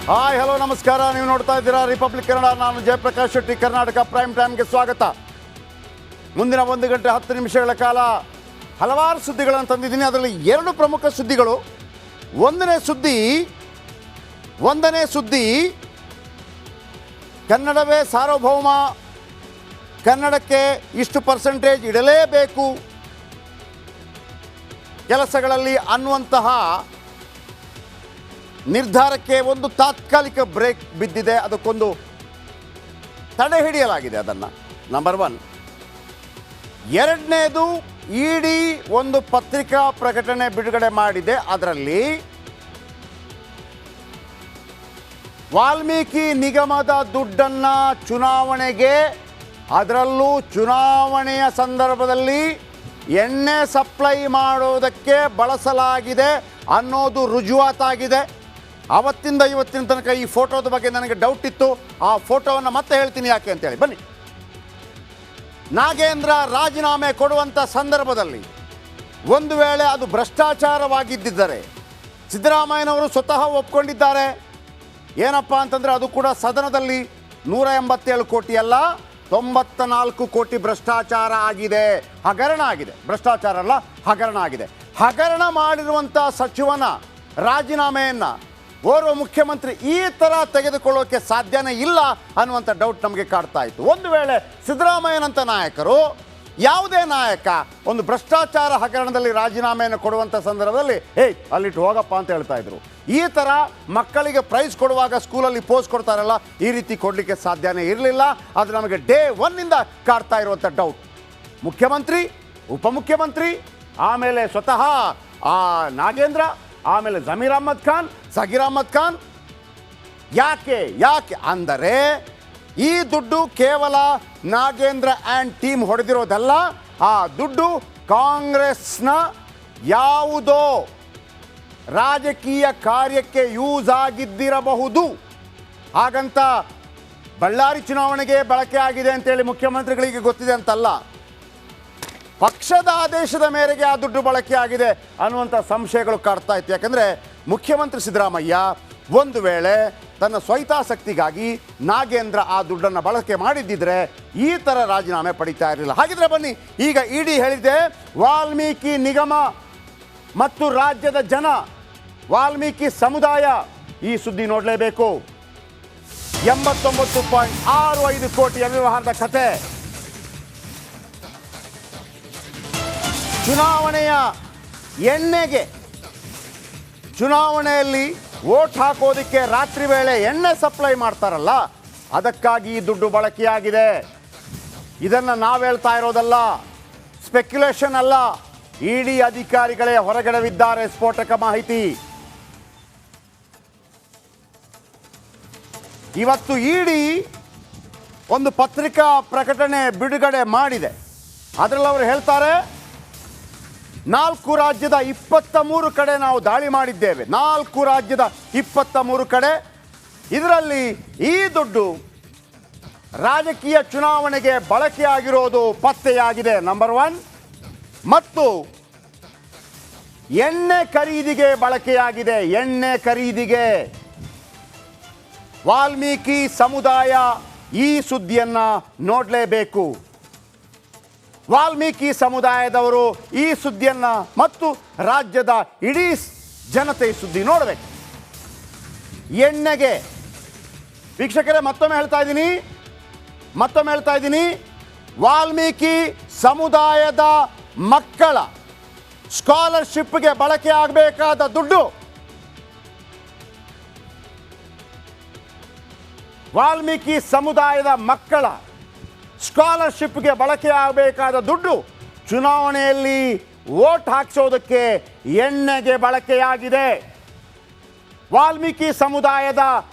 Hi hello ನಮಸ್ಕಾರ. ನೀವು ನೋಡ್ತಾ ಇದ್ದೀರಾ ರಿಪಬ್ಲಿಕ್ ಕನ್ನಡ. ನಾನು ಜಯಪ್ರಕಾಶ್ ಶೆಟ್ಟಿ. ಕರ್ನಾಟಕ ಪ್ರೈಮ್ ಟೈಮ್ಗೆ ಸ್ವಾಗತ. ಮುಂದಿನ 1 ಗಂಟೆ 10 ನಿಮಿಷಗಳ ಕಾಲ ಹಲವಾರು ಸುದ್ದಿಗಳನ್ನು ತಂದಿದ್ದೀನಿ. ಅದರಲ್ಲಿ 2 ಪ್ರಮುಖ ಸುದ್ದಿಗಳು. ಒಂದನೇ ಸುದ್ದಿ ಕನ್ನಡವೇ ಸಾರ್ವಭೌಮ, ಕನ್ನಡಕ್ಕೆ ಇಷ್ಟು ಪರ್ಸೆಂಟೇಜ್ ಇಡಲೇಬೇಕು ಕೆಲಸಗಳಲ್ಲಿ ಅನ್ನುವಂತಹ ನಿರ್ಧಾರಕ್ಕೆ ಒಂದು ತಾತ್ಕಾಲಿಕ ಬ್ರೇಕ್ ಬಿದ್ದಿದೆ. ಅದಕ್ಕೊಂದು ತಡೆ ಹಿಡಿಯಲಾಗಿದೆ. ಅದನ್ನು ನಂಬರ್ 1. ಎರಡನೇದು, ಇಡಿ ಒಂದು ಪತ್ರಿಕಾ ಪ್ರಕಟಣೆ ಬಿಡುಗಡೆ ಮಾಡಿದೆ. ಅದರಲ್ಲಿ ವಾಲ್ಮೀಕಿ ನಿಗಮದ ದುಡ್ಡನ್ನು ಚುನಾವಣೆಗೆ, ಅದರಲ್ಲೂ ಚುನಾವಣೆಯ ಸಂದರ್ಭದಲ್ಲಿ ಎಣ್ಣೆ ಸಪ್ಲೈ ಮಾಡೋದಕ್ಕೆ ಬಳಸಲಾಗಿದೆ ಅನ್ನೋದು ರುಜುವಾತಾಗಿದೆ. ಅವತ್ತಿಂದ ಇವತ್ತಿನ ತನಕ ಈ ಫೋಟೋದ ಬಗ್ಗೆ ನನಗೆ ಡೌಟ್ ಇತ್ತು. ಆ ಫೋಟೋವನ್ನು ಮತ್ತೆ ಹೇಳ್ತೀನಿ ಯಾಕೆ ಅಂತೇಳಿ. ಬನ್ನಿ. ನಾಗೇಂದ್ರ ರಾಜೀನಾಮೆ ಕೊಡುವಂಥ ಸಂದರ್ಭದಲ್ಲಿ ಒಂದು ವೇಳೆ ಅದು ಭ್ರಷ್ಟಾಚಾರವಾಗಿದ್ದರೆ ಸಿದ್ದರಾಮಯ್ಯನವರು ಸ್ವತಃ ಒಪ್ಕೊಂಡಿದ್ದಾರೆ. ಏನಪ್ಪ ಅಂತಂದರೆ ಅದು ಕೂಡ ಸದನದಲ್ಲಿ 187 ಕೋಟಿ ಅಲ್ಲ, 94 ಕೋಟಿ ಭ್ರಷ್ಟಾಚಾರ ಆಗಿದೆ, ಹಗರಣ ಆಗಿದೆ. ಭ್ರಷ್ಟಾಚಾರ ಅಲ್ಲ, ಹಗರಣ ಆಗಿದೆ. ಹಗರಣ ಮಾಡಿರುವಂಥ ಸಚಿವನ ರಾಜೀನಾಮೆಯನ್ನು ಓರ್ವ ಮುಖ್ಯಮಂತ್ರಿ ಈ ಥರ ತೆಗೆದುಕೊಳ್ಳೋಕ್ಕೆ ಸಾಧ್ಯನೇ ಇಲ್ಲ ಅನ್ನುವಂಥ ಡೌಟ್ ನಮಗೆ ಕಾಡ್ತಾ ಇತ್ತು. ಒಂದು ವೇಳೆ ಸಿದ್ದರಾಮಯ್ಯನಂಥ ನಾಯಕರು, ಯಾವುದೇ ನಾಯಕ ಒಂದು ಭ್ರಷ್ಟಾಚಾರ ಹಗರಣದಲ್ಲಿ ರಾಜೀನಾಮೆಯನ್ನು ಕೊಡುವಂಥ ಸಂದರ್ಭದಲ್ಲಿ ಅಲ್ಲಿಟ್ಟು ಹೋಗಪ್ಪ ಅಂತ ಹೇಳ್ತಾ ಇದ್ರು. ಈ ಥರ ಮಕ್ಕಳಿಗೆ ಪ್ರೈಸ್ ಕೊಡುವಾಗ ಸ್ಕೂಲಲ್ಲಿ ಪೋಸ್ ಕೊಡ್ತಾರಲ್ಲ, ಈ ರೀತಿ ಕೊಡಲಿಕ್ಕೆ ಸಾಧ್ಯನೇ ಇರಲಿಲ್ಲ. ಅದು ನಮಗೆ ಡೇ 1ನಿಂದ ಕಾಡ್ತಾ ಇರುವಂಥ ಡೌಟ್. ಮುಖ್ಯಮಂತ್ರಿ, ಉಪಮುಖ್ಯಮಂತ್ರಿ, ಆಮೇಲೆ ಸ್ವತಃ ನಾಗೇಂದ್ರ, ಆಮೇಲೆ ಜಮೀರ್ ಅಹ್ಮದ್ ಖಾನ್, ಸಗೀರ್ ಅಹ್ಮದ್ ಖಾನ್. ಯಾಕೆ ಅಂದರೆ ಈ ದುಡ್ಡು ಕೇವಲ ನಾಗೇಂದ್ರ ಆ್ಯಂಡ್ ಟೀಮ್ ಹೊಡೆದಿರೋದಲ್ಲ. ಆ ದುಡ್ಡು ಕಾಂಗ್ರೆಸ್ನ ಯಾವುದೋ ರಾಜಕೀಯ ಕಾರ್ಯಕ್ಕೆ ಯೂಸ್ ಆಗಿದ್ದಿರಬಹುದು. ಹಾಗಂತ ಬಳ್ಳಾರಿ ಚುನಾವಣೆಗೆ ಬಳಕೆ ಆಗಿದೆ ಅಂತೇಳಿ ಮುಖ್ಯಮಂತ್ರಿಗಳಿಗೆ ಗೊತ್ತಿದೆ ಅಂತಲ್ಲ, ಪಕ್ಷದ ಆದೇಶದ ಮೇರೆಗೆ ಆ ದುಡ್ಡು ಬಳಕೆ ಆಗಿದೆ ಅನ್ನುವಂಥ ಸಂಶಯಗಳು ಕಾಡ್ತಾ ಇತ್ತು. ಯಾಕಂದರೆ ಮುಖ್ಯಮಂತ್ರಿ ಸಿದ್ದರಾಮಯ್ಯ ಒಂದು ವೇಳೆ ತನ್ನ ಸ್ವಹಿತಾಸಕ್ತಿಗಾಗಿ ನಾಗೇಂದ್ರ ಆ ದುಡ್ಡನ್ನು ಬಳಕೆ ಮಾಡಿದ್ದಿದ್ರೆ ಈ ಥರ ರಾಜೀನಾಮೆ ಪಡಿತಾ ಇರಲಿಲ್ಲ. ಹಾಗಿದ್ರೆ ಬನ್ನಿ, ಈಗ ಇಡಿ ಹೇಳಿದೆ ವಾಲ್ಮೀಕಿ ನಿಗಮ ಮತ್ತು ರಾಜ್ಯದ ಜನ, ವಾಲ್ಮೀಕಿ ಸಮುದಾಯ ಈ ಸುದ್ದಿ ನೋಡಲೇಬೇಕು. 89.65 ಕೋಟಿ ಅವ್ಯವಹಾರದ ಕತೆ. ಚುನಾವಣೆಯ ಎಣ್ಣೆಗೆ, ಚುನಾವಣೆಯಲ್ಲಿ ವೋಟ್ ಹಾಕೋದಕ್ಕೆ ರಾತ್ರಿ ವೇಳೆ ಎಣ್ಣೆ ಸಪ್ಲೈ ಮಾಡ್ತಾರಲ್ಲ, ಅದಕ್ಕಾಗಿ ಈ ದುಡ್ಡು ಬಳಕೆಯಾಗಿದೆ. ಇದನ್ನು ನಾವು ಹೇಳ್ತಾ ಇರೋದಲ್ಲ, ಸ್ಪೆಕ್ಯುಲೇಷನ್ ಅಲ್ಲ. ಇಡಿ ಅಧಿಕಾರಿಗಳೇ ಹೊರಗಡೆವಿದ್ದಾರೆ ಸ್ಫೋಟಕ ಮಾಹಿತಿ. ಇವತ್ತು ಇಡಿ ಒಂದು ಪತ್ರಿಕಾ ಪ್ರಕಟಣೆ ಬಿಡುಗಡೆ ಮಾಡಿದೆ. ಅದರಲ್ಲಿ ಅವರು ಹೇಳ್ತಾರೆ, 4 ರಾಜ್ಯದ 23 ಕಡೆ ನಾವು ದಾಳಿ ಮಾಡಿದ್ದೇವೆ. 4 ರಾಜ್ಯದ 23 ಕಡೆ. ಇದರಲ್ಲಿ ಈ ದುಡ್ಡು ರಾಜಕೀಯ ಚುನಾವಣೆಗೆ ಬಳಕೆಯಾಗಿರೋದು ಪತ್ತೆಯಾಗಿದೆ, ನಂಬರ್ 1. ಮತ್ತು ಎಣ್ಣೆ ಖರೀದಿಗೆ ಬಳಕೆಯಾಗಿದೆ. ಎಣ್ಣೆ ಖರೀದಿಗೆ ವಾಲ್ಮೀಕಿ ಸಮುದಾಯ ಈ ಸುದ್ದಿಯನ್ನು ನೋಡಲೇಬೇಕು. ವಾಲ್ಮೀಕಿ ಸಮುದಾಯದವರು ಈ ಸುದ್ದಿಯನ್ನು ಮತ್ತು ರಾಜ್ಯದ ಇಡೀ ಜನತೆ ಈ ಸುದ್ದಿ ನೋಡಬೇಕು. ಎಣ್ಣೆಗೆ ವೀಕ್ಷಕರೇ ಮತ್ತೊಮ್ಮೆ ಹೇಳ್ತಾ ಇದ್ದೀನಿ, ವಾಲ್ಮೀಕಿ ಸಮುದಾಯದ ಮಕ್ಕಳ ಸ್ಕಾಲರ್ಶಿಪ್ಗೆ ಬಳಕೆ ಆಗಬೇಕಾದ ದುಡ್ಡು, ವಾಲ್ಮೀಕಿ ಸಮುದಾಯದ ಮಕ್ಕಳ ಸ್ಕಾಲರ್ಶಿಪ್ಗೆ ಬಳಕೆ ಆಗಬೇಕಾದ ದುಡ್ಡು ಚುನಾವಣೆಯಲ್ಲಿ ವೋಟ್ ಹಾಕಿಸೋದಕ್ಕೆ ಎಣ್ಣೆಗೆ ಬಳಕೆಯಾಗಿದೆ. ವಾಲ್ಮೀಕಿ ಸಮುದಾಯದ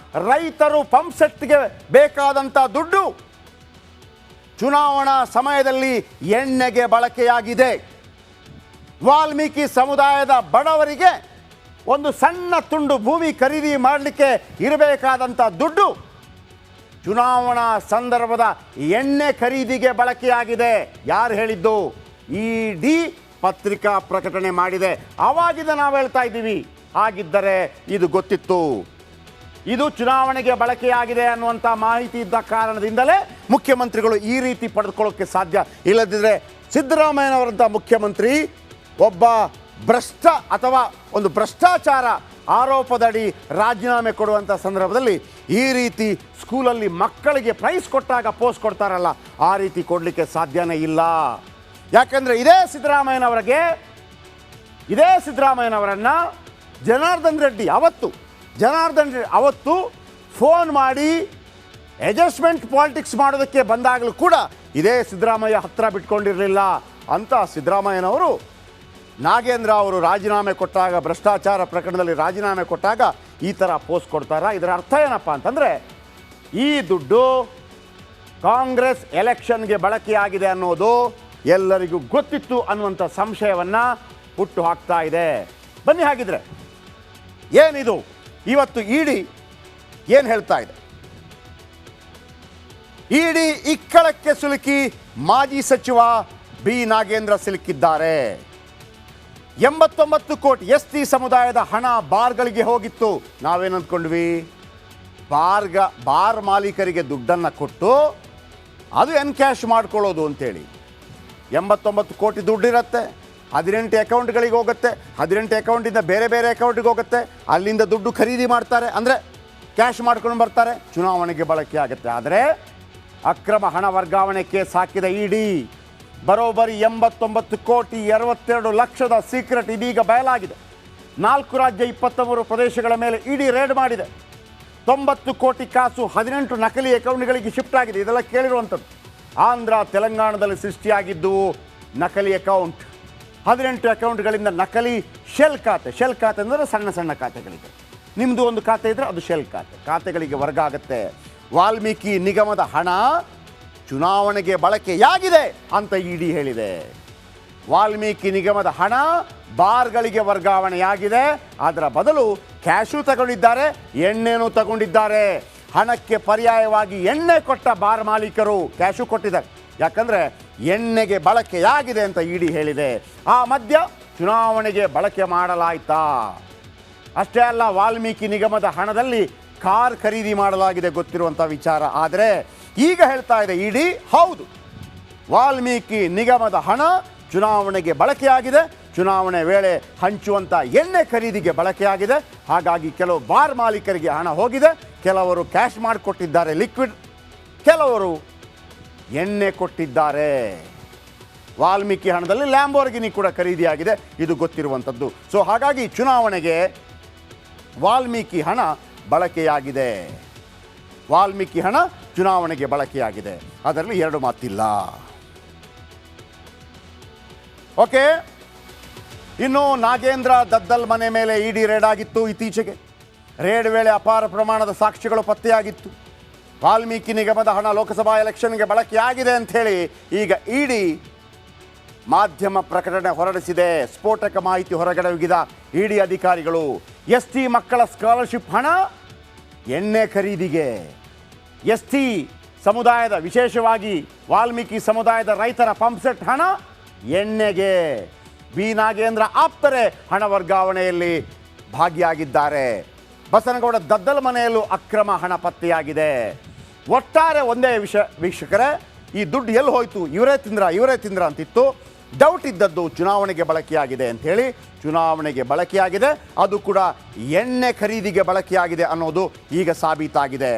ರೈತರು ಪಂಪ್ ಸೆಟ್ಗೆ ಬೇಕಾದಂಥ ದುಡ್ಡು ಚುನಾವಣಾ ಸಮಯದಲ್ಲಿ ಎಣ್ಣೆಗೆ ಬಳಕೆಯಾಗಿದೆ. ವಾಲ್ಮೀಕಿ ಸಮುದಾಯದ ಬಡವರಿಗೆ ಒಂದು ಸಣ್ಣ ತುಂಡು ಭೂಮಿ ಖರೀದಿ ಮಾಡಲಿಕ್ಕೆ ಇರಬೇಕಾದಂಥ ದುಡ್ಡು ಚುನಾವಣಾ ಸಂದರ್ಭದ ಎಣ್ಣೆ ಖರೀದಿಗೆ ಬಳಕೆಯಾಗಿದೆ. ಯಾರು ಹೇಳಿದ್ದು? ಇಡಿ ಪತ್ರಿಕಾ ಪ್ರಕಟಣೆ ಮಾಡಿದೆ. ಆವಾಗಿದ್ದ ನಾವು ಹೇಳ್ತಾ ಇದ್ದೀವಿ, ಹಾಗಿದ್ದರೆ ಇದು ಗೊತ್ತಿತ್ತು. ಇದು ಚುನಾವಣೆಗೆ ಬಳಕೆಯಾಗಿದೆ ಅನ್ನುವಂಥ ಮಾಹಿತಿ ಇದ್ದ ಕಾರಣದಿಂದಲೇ ಮುಖ್ಯಮಂತ್ರಿಗಳು ಈ ರೀತಿ ಪಡೆದುಕೊಳ್ಳೋಕ್ಕೆ ಸಾಧ್ಯ. ಇಲ್ಲದಿದ್ದರೆ ಸಿದ್ದರಾಮಯ್ಯನವರಂಥ ಮುಖ್ಯಮಂತ್ರಿ ಒಬ್ಬ ಭ್ರಷ್ಟ ಅಥವಾ ಒಂದು ಭ್ರಷ್ಟಾಚಾರ ಆರೋಪದಡಿ ರಾಜೀನಾಮೆ ಕೊಡುವಂಥ ಸಂದರ್ಭದಲ್ಲಿ ಈ ರೀತಿ ಸ್ಕೂಲಲ್ಲಿ ಮಕ್ಕಳಿಗೆ ಪ್ರೈಸ್ ಕೊಟ್ಟಾಗ ಪೋಸ್ಟ್ ಕೊಡ್ತಾರಲ್ಲ, ಆ ರೀತಿ ಕೊಡಲಿಕ್ಕೆ ಸಾಧ್ಯನೇ ಇಲ್ಲ. ಯಾಕಂದರೆ ಇದೇ ಸಿದ್ದರಾಮಯ್ಯನವರನ್ನು ಜನಾರ್ದನ್ ರೆಡ್ಡಿ ಅವತ್ತು ಫೋನ್ ಮಾಡಿ ಅಡ್ಜಸ್ಟ್ಮೆಂಟ್ ಪಾಲಿಟಿಕ್ಸ್ ಮಾಡೋದಕ್ಕೆ ಬಂದಾಗಲೂ ಕೂಡ ಇದೇ ಸಿದ್ದರಾಮಯ್ಯ ಹತ್ತಿರ ಬಿಟ್ಕೊಂಡಿರಲಿಲ್ಲ ಅಂತ ಸಿದ್ದರಾಮಯ್ಯನವರು ನಾಗೇಂದ್ರ ಅವರು ರಾಜೀನಾಮೆ ಕೊಟ್ಟಾಗ, ಭ್ರಷ್ಟಾಚಾರ ಪ್ರಕರಣದಲ್ಲಿ ರಾಜೀನಾಮೆ ಕೊಟ್ಟಾಗ ಈ ಥರ ಪೋಸ್ಟ್ ಕೊಡ್ತಾರಾ? ಇದರ ಅರ್ಥ ಏನಪ್ಪ ಅಂತಂದರೆ ಈ ದುಡ್ಡು ಕಾಂಗ್ರೆಸ್ ಎಲೆಕ್ಷನ್ಗೆ ಬಳಕೆಯಾಗಿದೆ ಅನ್ನೋದು ಎಲ್ಲರಿಗೂ ಗೊತ್ತಿತ್ತು ಅನ್ನುವಂಥ ಸಂಶಯವನ್ನು ಹುಟ್ಟು ಹಾಕ್ತಾ ಇದೆ. ಬನ್ನಿ ಹಾಗಿದ್ರೆ ಏನಿದು ಇವತ್ತು ಇಡಿ ಏನು ಹೇಳ್ತಾ ಇದೆ? ಇಡಿ ಇಕ್ಕಳಕ್ಕೆ ಸಿಲುಕಿ ಮಾಜಿ ಸಚಿವ ಬಿ ನಾಗೇಂದ್ರ ಸಿಲುಕಿದ್ದಾರೆ. 89 ಕೋಟಿ ಎಸ್ಟಿ ಸಮುದಾಯದ ಹಣ ಬಾರ್ಗಳಿಗೆ ಹೋಗಿತ್ತು. ನಾವೇನು ಅಂದ್ಕೊಂಡ್ವಿ? ಬಾರ್ ಮಾಲೀಕರಿಗೆ ದುಡ್ಡನ್ನು ಕೊಟ್ಟು ಅದು ಎನ್ಕ್ಯಾಶ್ ಮಾಡ್ಕೊಳ್ಳೋದು ಅಂತೇಳಿ. 89 ಕೋಟಿ ದುಡ್ಡಿರುತ್ತೆ, 18 ಅಕೌಂಟ್ಗಳಿಗೆ ಹೋಗುತ್ತೆ, 18 ಅಕೌಂಟಿಂದ ಬೇರೆ ಬೇರೆ ಅಕೌಂಟಿಗೆ ಹೋಗುತ್ತೆ, ಅಲ್ಲಿಂದ ದುಡ್ಡು ಖರೀದಿ ಮಾಡ್ತಾರೆ, ಅಂದರೆ ಕ್ಯಾಶ್ ಮಾಡ್ಕೊಂಡು ಬರ್ತಾರೆ, ಚುನಾವಣೆಗೆ ಬಳಕೆ ಆಗುತ್ತೆ. ಆದರೆ ಅಕ್ರಮ ಹಣ ವರ್ಗಾವಣೆ ಕೇಸ್ ಹಾಕಿದ ಇಡಿ ಬರೋಬ್ಬರಿ 89 ಕೋಟಿ 62 ಲಕ್ಷದ ಸೀಕ್ರೆಟ್ ಇದೀಗ ಬಯಲಾಗಿದೆ. 4 ರಾಜ್ಯ 23 ಪ್ರದೇಶಗಳ ಮೇಲೆ ಇಡಿ ರೇಡ್ ಮಾಡಿದೆ. 90 ಕೋಟಿ ಕಾಸು 18 ನಕಲಿ ಅಕೌಂಟ್ಗಳಿಗೆ ಶಿಫ್ಟ್ ಆಗಿದೆ. ಇದೆಲ್ಲ ಕೇಳಿರುವಂಥದ್ದು. ಆಂಧ್ರ ತೆಲಂಗಾಣದಲ್ಲಿ ಸೃಷ್ಟಿಯಾಗಿದ್ದು ನಕಲಿ ಅಕೌಂಟ್, 18 ಅಕೌಂಟ್ಗಳಿಂದ ನಕಲಿ ಶೆಲ್ ಖಾತೆ ಅಂದರೆ ಸಣ್ಣ ಸಣ್ಣ ಖಾತೆಗಳಿಗೆ. ನಿಮ್ಮದು ಒಂದು ಖಾತೆ ಇದ್ದರೆ ಅದು ಶೆಲ್ ಖಾತೆಗಳಿಗೆ ವರ್ಗ ಆಗುತ್ತೆ. ವಾಲ್ಮೀಕಿ ನಿಗಮದ ಹಣ ಚುನಾವಣೆಗೆ ಬಳಕೆಯಾಗಿದೆ ಅಂತ ಇಡಿ ಹೇಳಿದೆ. ವಾಲ್ಮೀಕಿ ನಿಗಮದ ಹಣ ಬಾರ್ಗಳಿಗೆ ವರ್ಗಾವಣೆಯಾಗಿದೆ. ಅದರ ಬದಲು ಕ್ಯಾಶು ತಗೊಂಡಿದ್ದಾರೆ, ಎಣ್ಣೆನೂ ತಗೊಂಡಿದ್ದಾರೆ. ಹಣಕ್ಕೆ ಪರ್ಯಾಯವಾಗಿ ಎಣ್ಣೆ ಕೊಟ್ಟ ಬಾರ್ ಮಾಲೀಕರು ಕ್ಯಾಶು ಕೊಟ್ಟಿದ್ದಾರೆ. ಯಾಕಂದರೆ ಎಣ್ಣೆಗೆ ಬಳಕೆಯಾಗಿದೆ ಅಂತ ಇಡಿ ಹೇಳಿದೆ. ಆ ಮದ್ಯ ಚುನಾವಣೆಗೆ ಬಳಕೆ ಮಾಡಲಾಯ್ತಾ? ಅಷ್ಟೇ ಅಲ್ಲ, ವಾಲ್ಮೀಕಿ ನಿಗಮದ ಹಣದಲ್ಲಿ ಕಾರ್ ಖರೀದಿ ಮಾಡಲಾಗಿದೆ, ಗೊತ್ತಿರುವಂಥ ವಿಚಾರ. ಆದರೆ ಈಗ ಹೇಳ್ತಾ ಇದೆ ಇಡಿ, ಹೌದು, ವಾಲ್ಮೀಕಿ ನಿಗಮದ ಹಣ ಚುನಾವಣೆಗೆ ಬಳಕೆಯಾಗಿದೆ, ಚುನಾವಣೆ ವೇಳೆ ಹಂಚುವಂಥ ಎಣ್ಣೆ ಖರೀದಿಗೆ ಬಳಕೆಯಾಗಿದೆ. ಹಾಗಾಗಿ ಕೆಲವು ಬಾರ್ ಮಾಲೀಕರಿಗೆ ಹಣ ಹೋಗಿದೆ, ಕೆಲವರು ಕ್ಯಾಶ್ ಮಾಡಿಕೊಟ್ಟಿದ್ದಾರೆ ಲಿಕ್ವಿಡ್, ಕೆಲವರು ಎಣ್ಣೆ ಕೊಟ್ಟಿದ್ದಾರೆ. ವಾಲ್ಮೀಕಿ ಹಣದಲ್ಲಿ ಲ್ಯಾಂಬೋರ್ಗಿನಿ ಕೂಡ ಖರೀದಿಯಾಗಿದೆ, ಇದು ಗೊತ್ತಿರುವಂಥದ್ದು. ಸೊ ಹಾಗಾಗಿ ಚುನಾವಣೆಗೆ ವಾಲ್ಮೀಕಿ ಹಣ ಬಳಕೆಯಾಗಿದೆ. ವಾಲ್ಮೀಕಿ ಹಣ ಚುನಾವಣೆಗೆ ಬಳಕೆಯಾಗಿದೆ, ಅದರಲ್ಲಿ ಎರಡು ಮಾತಿಲ್ಲ. ಓಕೆ, ಇನ್ನು ನಾಗೇಂದ್ರ ದದ್ದಲ್ ಮನೆ ಮೇಲೆ ಇಡಿ ರೇಡ್ ಆಗಿತ್ತು. ಇತ್ತೀಚೆಗೆ ರೇಡ್ ವೇಳೆ ಅಪಾರ ಪ್ರಮಾಣದ ಸಾಕ್ಷ್ಯಗಳು ಪತ್ತೆಯಾಗಿತ್ತು. ವಾಲ್ಮೀಕಿ ನಿಗಮದ ಹಣ ಲೋಕಸಭಾ ಎಲೆಕ್ಷನ್ಗೆ ಬಳಕೆಯಾಗಿದೆ ಅಂಥೇಳಿ ಈಗ ಇಡಿ ಮಾಧ್ಯಮ ಪ್ರಕಟಣೆ ಹೊರಡಿಸಿದೆ. ಸ್ಫೋಟಕ ಮಾಹಿತಿ ಹೊರಗಡೆಗಿದ ಇಡಿ ಅಧಿಕಾರಿಗಳು ಎಸ್ಟಿ ಮಕ್ಕಳ ಸ್ಕಾಲರ್ಶಿಪ್ ಹಣ ಎಣ್ಣೆ ಖರೀದಿಗೆ, ಎಸ್ಟಿ ಸಮುದಾಯದ ವಿಶೇಷವಾಗಿ ವಾಲ್ಮೀಕಿ ಸಮುದಾಯದ ರೈತರ ಪಂಪ್ಸೆಟ್ ಹಣ ಎಣ್ಣೆಗೆ, ಬಿ ನಾಗೇಂದ್ರ ಆಪ್ತರೇ ಹಣ ವರ್ಗಾವಣೆಯಲ್ಲಿ ಭಾಗಿಯಾಗಿದ್ದಾರೆ. ಬಸನಗೌಡ ದದ್ದಲ್ ಮನೆಯಲ್ಲೂ ಅಕ್ರಮ ಹಣ ಪತ್ತೆಯಾಗಿದೆ. ಒಟ್ಟಾರೆ ಒಂದೇ ವೀಕ್ಷಕರೇ, ಈ ದುಡ್ಡು ಎಲ್ಲಿ ಹೋಯ್ತು, ಇವರೇ ತಿಂದ್ರ ಅಂತಿತ್ತು. ಡೌಟ್ ಇದ್ದದ್ದು ಚುನಾವಣೆಗೆ ಬಳಕೆಯಾಗಿದೆ ಅಂಥೇಳಿ. ಚುನಾವಣೆಗೆ ಬಳಕೆಯಾಗಿದೆ, ಅದು ಕೂಡ ಎಣ್ಣೆ ಖರೀದಿಗೆ ಬಳಕೆಯಾಗಿದೆ ಅನ್ನೋದು ಈಗ ಸಾಬೀತಾಗಿದೆ.